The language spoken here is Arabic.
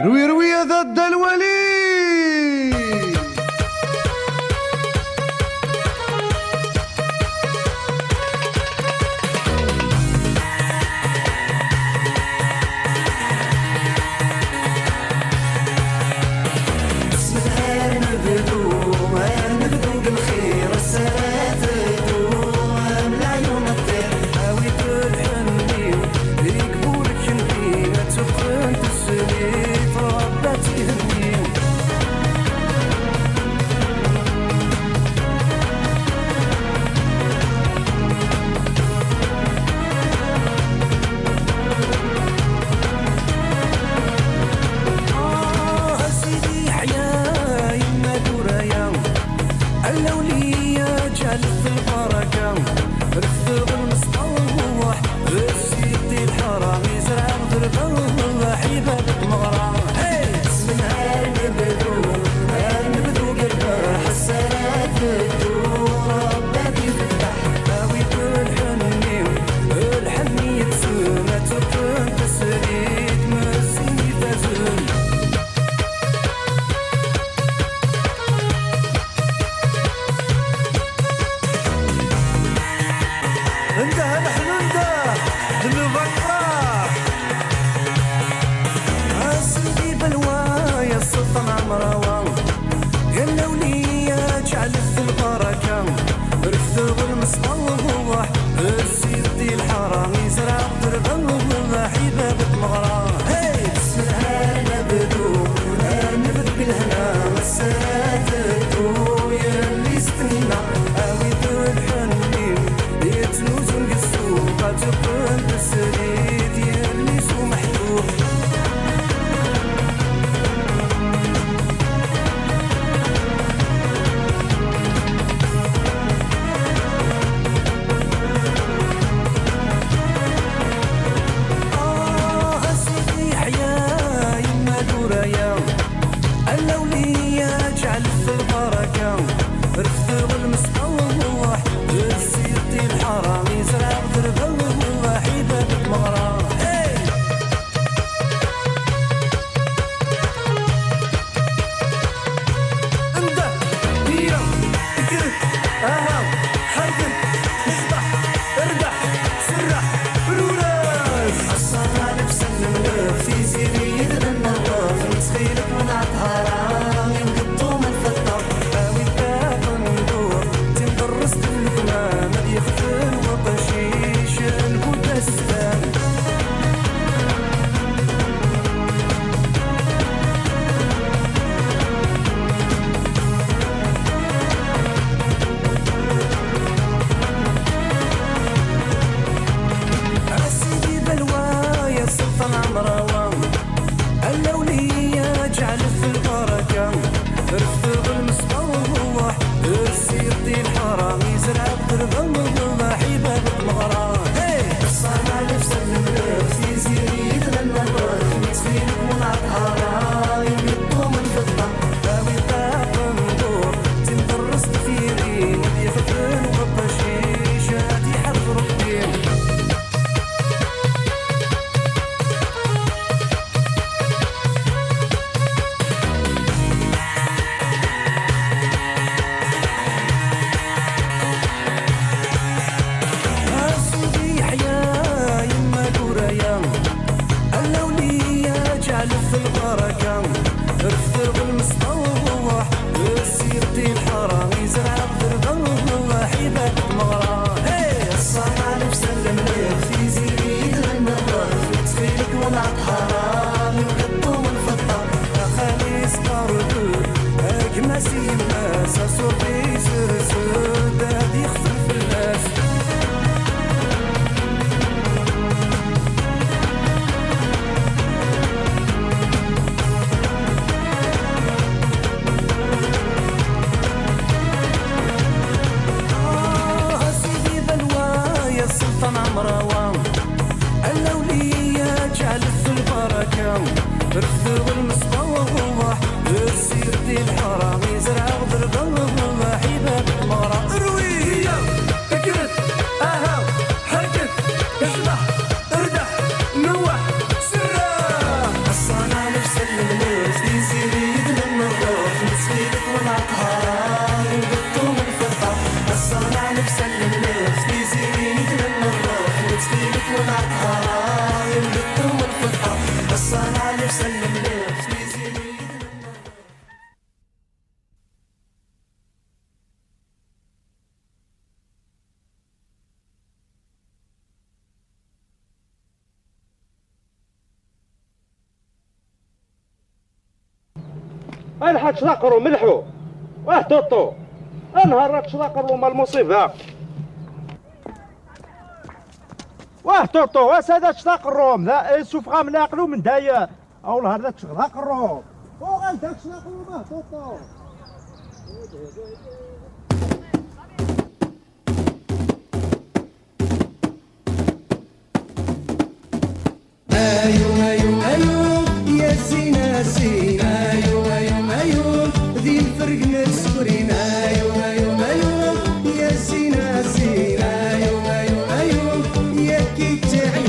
روي روي ضد الولي. انده نحن انده دلوب الفرح سيدي بلوايا السلطان عمراوان قال لوليا جعلت البركة ركض المصطلح سيدي الحرام يزرع درب حبابة مغرى بسم الله نبدو نبدو بالهنا والسرات يا اللي استنى اويد الحنين يتنوزن قصو قاتقن بسريد يا اللي سو محبوب اللولية جعلت البركة رفض المصطلح سيدي الحرام يزرع درب حباب الحاج تلاقروا ملحو واه توطو انهار تلاقروا مال المصيبه واه توطو واسادا تلاقروا لا شوف غام ناقلوا من دايا او نهار ذاك تلاقروا وغاداك تلاقروا ماه توطو ايو ايو ايو يا سينا سينا ايو ايو ايو ذي الفرق نسكرين ايو ايو ايو يا سينا سينا ايو ايو ايو يا كي تعيش